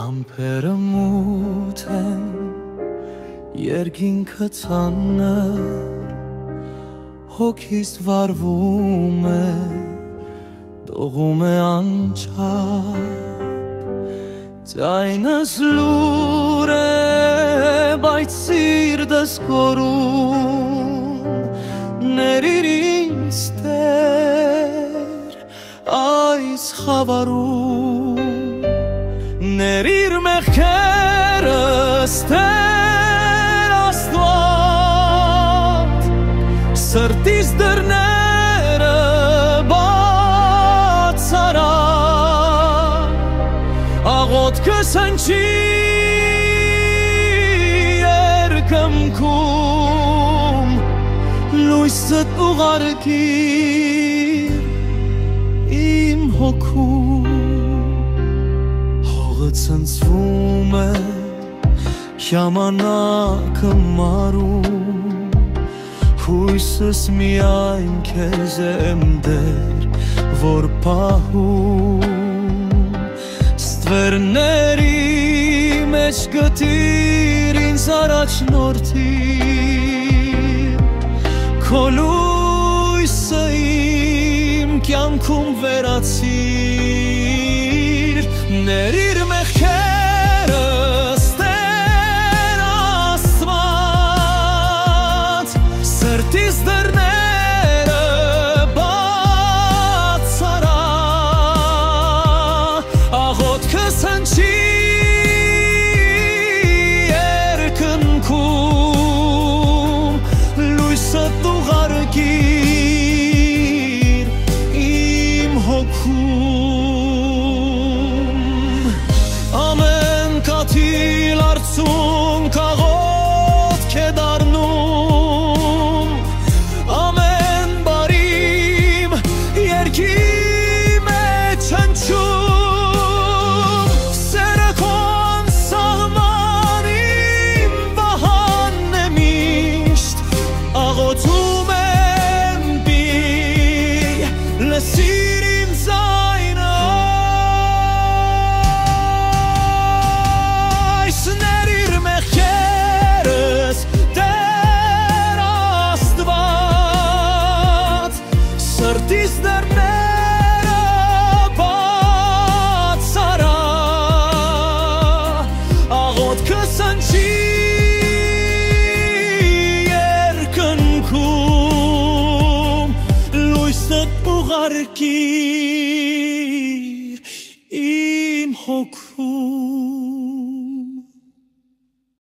Ամպերը մութ են, երկինքը ծանր, հոգիս վարվում է, տողում է անչափ, ձայնս լուր է, բայց սիրտս կորում, ներիր ինձ Տեր, այս խավարում, ներիր մեղքերս Տեր Աստված, սրտիս դռները բաց արա, աղոթքս հնչի երկնքում, լույսդ ուղարկիր իմ հոգում, հողը ցնցվում է, ժամանակը մարում, հույսս միայն քեզ եմ Տեր, որ պահում, ստվերների մեջ գտիր ինձ առաջնորդիր, քո լույսը իմ կյանքում վերացիր, ներիր մեղքերս Տեր Աստված, սրտիս դռները բաց արա, աղոթքս հնչի երկնքում, լույսդ ուղարկիր իմ հոգում, ամեն կաթիլ արցունք աղոթք է դառնում, ամեն բարիմ երկի մեջ հնչում, սերը քո անսահման իմ վահանն է միշտ, աղոթում եմ պի, լսիր իմ ձայնը, այս ներիր մեղքերս Տեր Աստված, սրտիս դռները բաց արա, աղոթքս հնչի երկնքում, լույսդ ուղարկիր իմ հոգում,